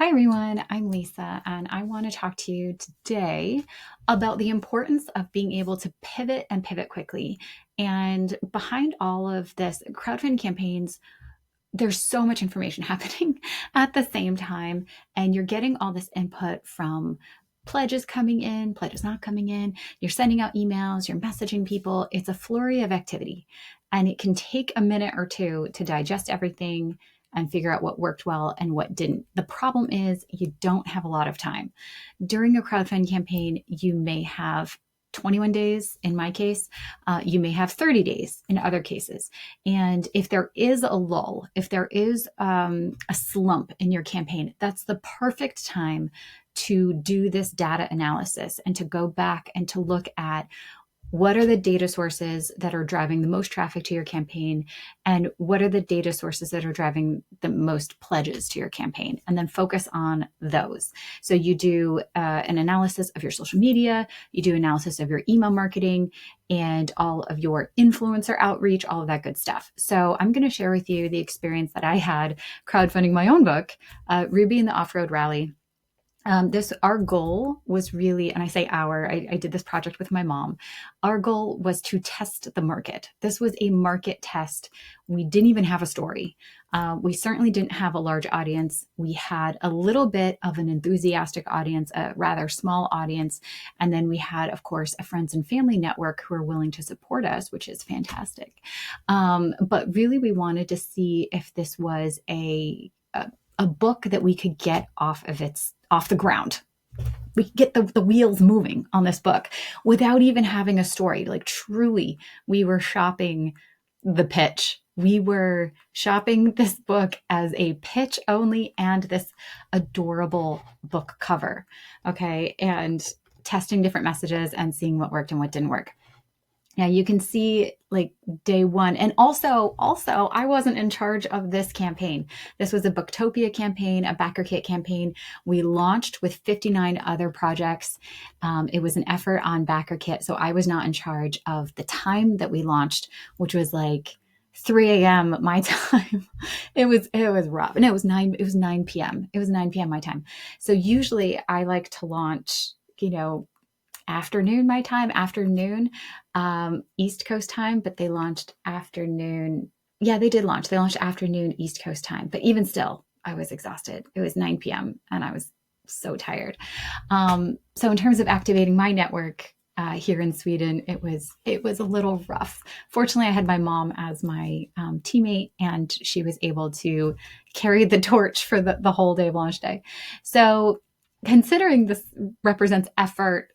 Hi, everyone. I'm Lisa, and I want to talk to you today about the importance of being able to pivot and pivot quickly. And behind all of this, crowdfunding campaigns, there's so much information happening at the same time, and you're getting all this input from pledges coming in, pledges not coming in. You're sending out emails, you're messaging people. It's a flurry of activity, and it can take a minute or two to digest everything and figure out what worked well and what didn't. The problem is you don't have a lot of time. During a crowdfunding campaign, you may have 21 days in my case, you may have 30 days in other cases. And if there is a lull, if there is a slump in your campaign, that's the perfect time to do this data analysis and to go back and to look at what are the data sources that are driving the most traffic to your campaign, and what are the data sources that are driving the most pledges to your campaign, and then focus on those. So you do an analysis of your social media, you do analysis of your email marketing, and all of your influencer outreach, all of that good stuff. So I'm going to share with you the experience that I had crowdfunding my own book, Ruby and the Off-Road Rally. Our goal was really, and I say I did this project with my mom. Our goal was to test the market. This was a market test. We didn't even have a story. We certainly didn't have a large audience. We had a little bit of an enthusiastic audience, a rather small audience. And then we had, of course, a friends and family network who are willing to support us, which is fantastic. But really, we wanted to see if this was a book that we could get off the ground. We could get the wheels moving on this book without even having a story. Like, truly, we were shopping the pitch. We were shopping this book as a pitch only and this adorable book cover. Okay. And testing different messages and seeing what worked and what didn't work. Now you can see like day one. And also I wasn't in charge of this campaign. This was a Booktopia campaign, a backer kit campaign. We launched with 59 other projects. It was an effort on backer kit. So I was not in charge of the time that we launched, which was like 3 a.m. my time. It was rough. No, it was 9 p.m. It was 9 p.m. my time. So usually I like to launch, afternoon my time, East Coast time, but they launched afternoon. Yeah, they did launch. They launched afternoon East Coast time, but even still, I was exhausted. It was 9 p.m. and I was so tired. So in terms of activating my network here in Sweden, it was a little rough. Fortunately, I had my mom as my teammate, and she was able to carry the torch for the whole day of launch day. So considering this represents effort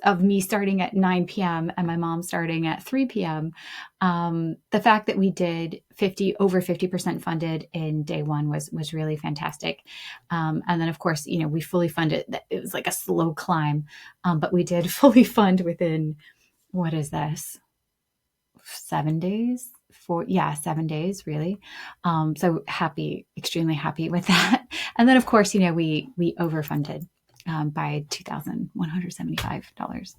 of me starting at 9 p.m. and my mom starting at 3 p.m. The fact that we did over 50% funded in day one was really fantastic. And then of course, we fully funded. It was like a slow climb, but we did fully fund within, what is this? 7 days? 7 days really. So extremely happy with that. And then of course, we overfunded by $2,175.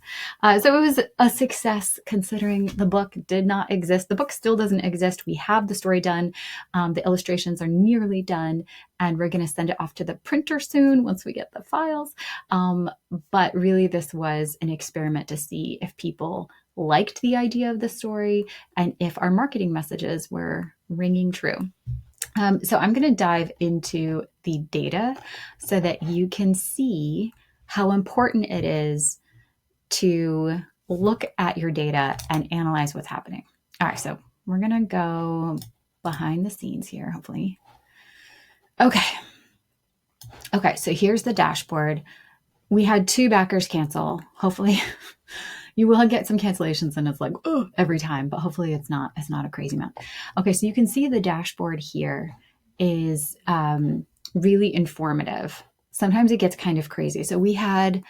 So it was a success considering the book did not exist. The book still doesn't exist. We have the story done. The illustrations are nearly done, and we're going to send it off to the printer soon once we get the files. But really, this was an experiment to see if people liked the idea of the story and if our marketing messages were ringing true. So I'm going to dive into the data so that you can see how important it is to look at your data and analyze what's happening. All right, so we're going to go behind the scenes here, hopefully. Okay, so here's the dashboard. We had 2 backers cancel. Hopefully you will get some cancellations and it's like, oh, every time, but hopefully it's not a crazy amount. Okay, so you can see the dashboard here is really informative. Sometimes it gets kind of crazy. So we had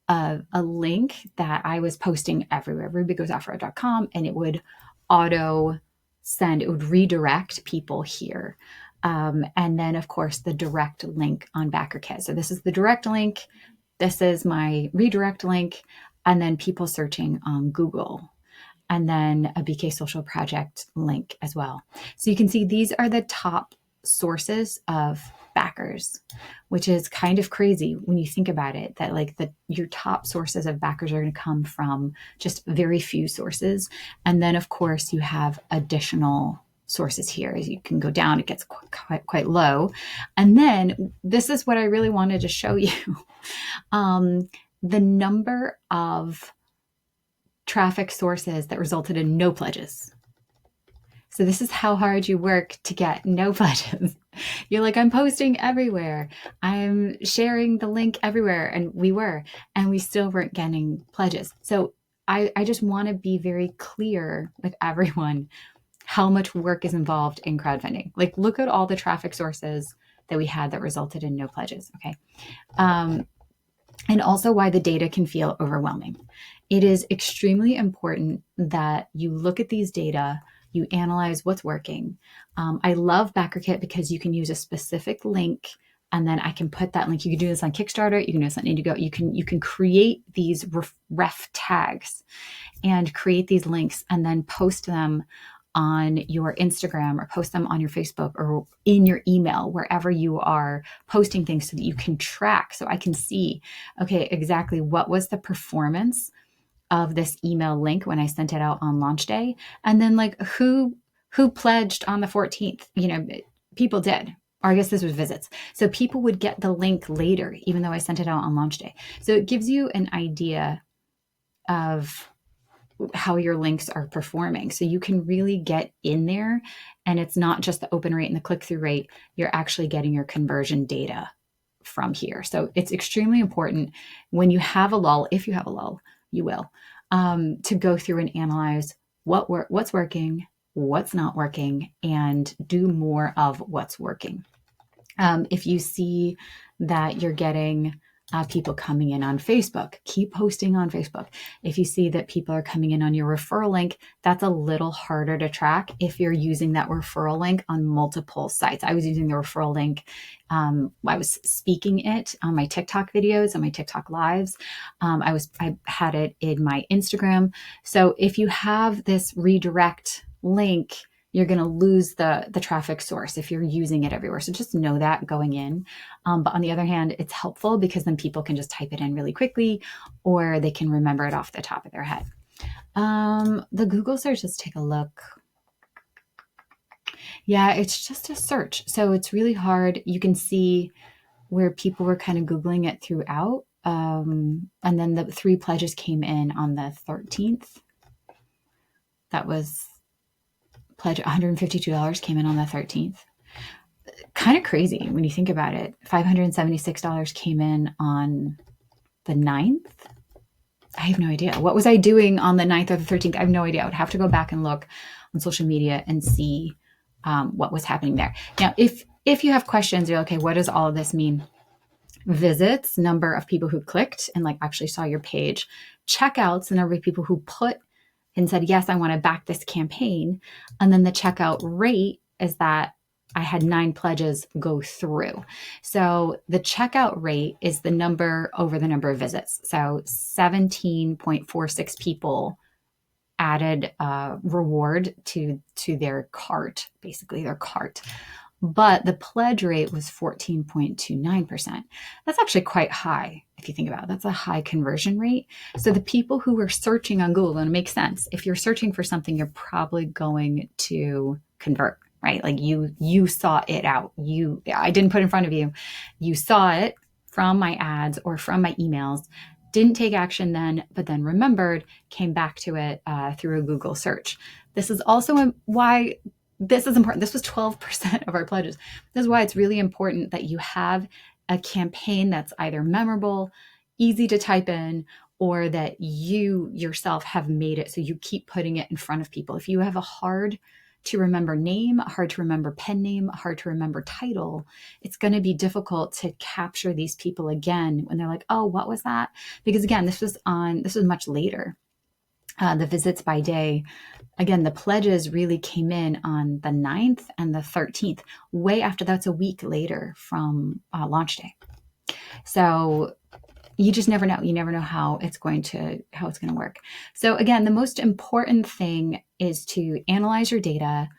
a link that I was posting everywhere, rubygoesoffroad.com, and it would it would redirect people here. And then of course the direct link on BackerKit. So this is the direct link. This is my redirect link. And then people searching on Google, and then a BK Social Project link as well. So you can see these are the top sources of backers, which is kind of crazy when you think about it, that like your top sources of backers are going to come from just very few sources. And then of course you have additional sources here. As you can go down, it gets quite low. And then this is what I really wanted to show you. The number of traffic sources that resulted in no pledges. So this is how hard you work to get no pledges. You're like, I'm posting everywhere. I'm sharing the link everywhere. And we still weren't getting pledges. So I just want to be very clear with everyone how much work is involved in crowdfunding. Like, look at all the traffic sources that we had that resulted in no pledges. Okay. And also why the data can feel overwhelming. It is extremely important that you look at these data, you analyze what's working. I love BackerKit because you can use a specific link, and then I can put that link. You can do this on Kickstarter. You can do this on Indiego. You can create these ref tags and create these links and then post them on your Instagram or post them on your Facebook or in your email, wherever you are posting things, so that you can track. So I can see, okay, exactly what was the performance of this email link when I sent it out on launch day. And then like who pledged on the 14th, people did, or I guess this was visits. So people would get the link later, even though I sent it out on launch day. So it gives you an idea of how your links are performing. So you can really get in there, and it's not just the open rate and the click-through rate. You're actually getting your conversion data from here. So it's extremely important when you have a lull, if you have a lull, you will, to go through and analyze what's working, what's not working, and do more of what's working. If you see that you're getting people coming in on Facebook, keep posting on Facebook. If you see that people are coming in on your referral link, that's a little harder to track if you're using that referral link on multiple sites. I was using the referral link. I was speaking it on my TikTok videos, on my TikTok lives. I had it in my Instagram. So if you have this redirect link, you're going to lose the traffic source if you're using it everywhere. So just know that going in. But on the other hand, it's helpful because then people can just type it in really quickly, or they can remember it off the top of their head. The Google search, let's take a look. Yeah, it's just a search. So it's really hard. You can see where people were kind of Googling it throughout. And then the 3 pledges came in on the 13th. That was pledge $152 came in on the 13th. Kind of crazy when you think about it. $576 came in on the 9th. I have no idea. What was I doing on the 9th or the 13th? I have no idea. I would have to go back and look on social media and see what was happening there. Now, if you have questions, you're like, okay, what does all of this mean? Visits, number of people who clicked and like actually saw your page. Checkouts, the number of people who put and said, yes, I want to back this campaign. And then the checkout rate is that I had 9 pledges go through. So the checkout rate is the number over the number of visits. So 17.46 people added a reward to their cart, basically their cart. But the pledge rate was 14.29%. That's actually quite high if you think about it. That's a high conversion rate. So the people who were searching on Google, and it makes sense. If you're searching for something, you're probably going to convert, right? Like you saw it out. I didn't put it in front of you. You saw it from my ads or from my emails, didn't take action then, but then remembered, came back to it through a Google search. This is also why this is important. This was 12% of our pledges. This is why it's really important that you have a campaign that's either memorable, easy to type in, or that you yourself have made it so you keep putting it in front of people. If you have a hard to remember name, hard to remember pen name, hard to remember title, it's going to be difficult to capture these people again when they're like, oh, what was that? Because again, this was much later. The visits by day, again, the pledges really came in on the 9th and the 13th, way after. That's a week later from launch day. So you just never know. You never know how it's going to work. So again, the most important thing is to analyze your data,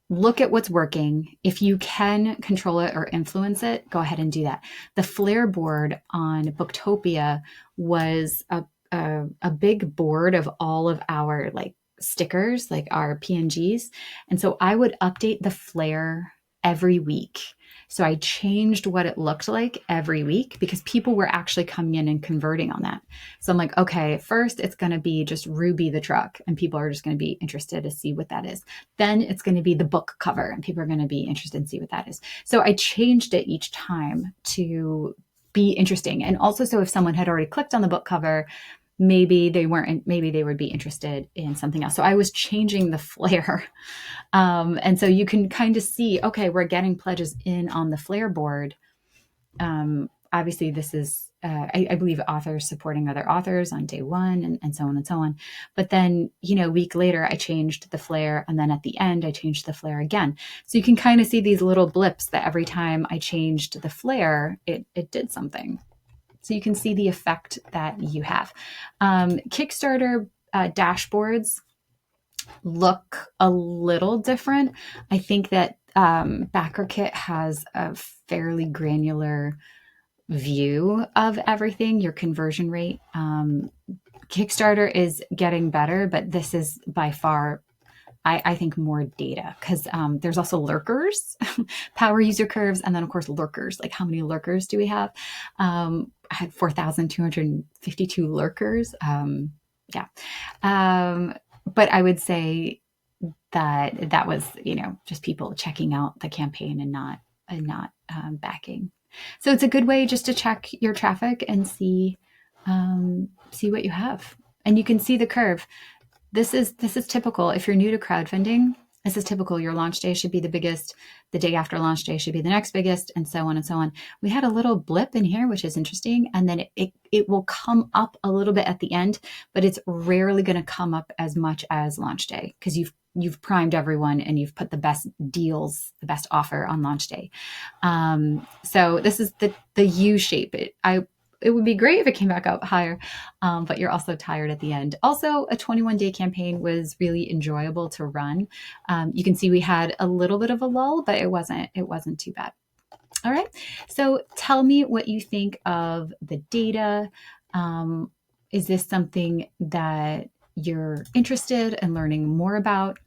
look at what's working. If you can control it or influence it, go ahead and do that. The flare board on Booktopia was a big board of all of our like stickers, like our PNGs. And so I would update the flare every week. So I changed what it looked like every week because people were actually coming in and converting on that. So I'm like, okay, first it's going to be just Ruby the truck, and people are just going to be interested to see what that is. Then it's going to be the book cover, and people are going to be interested in see what that is. So I changed it each time to be interesting. And also, so if someone had already clicked on the book cover, maybe they weren't, maybe they would be interested in something else. So I was changing the flair. And so you can kind of see, okay, we're getting pledges in on the flare board. Obviously, this is, I believe, authors supporting other authors on day one, and so on and so on. But then, a week later, I changed the flare. And then at the end, I changed the flare again. So you can kind of see these little blips that every time I changed the flare, it did something. So you can see the effect that you have. Kickstarter dashboards look a little different. I think that BackerKit has a fairly granular view of everything, your conversion rate. Kickstarter is getting better, but this is by far, I think, more data because there's also lurkers, power user curves, and then of course lurkers. Like, how many lurkers do we have? I had 4,252 lurkers. Yeah. But I would say that was, just people checking out the campaign and not backing. So it's a good way just to check your traffic and see what you have. And you can see the curve. This is typical. If you're new to crowdfunding, this is typical. Your launch day should be the biggest. The day after launch day should be the next biggest, and so on and so on. We had a little blip in here, which is interesting. And then it will come up a little bit at the end, but it's rarely going to come up as much as launch day because you've primed everyone and you've put the best deals, the best offer on launch day. So this is the U shape. It would be great if it came back up higher, but you're also tired at the end. Also, a 21-day campaign was really enjoyable to run. You can see we had a little bit of a lull, but it wasn't too bad. All right. So tell me what you think of the data. Is this something that you're interested in learning more about?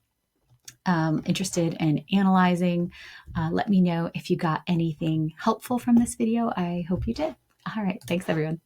Interested in analyzing? Let me know if you got anything helpful from this video. I hope you did. All right. Thanks, everyone.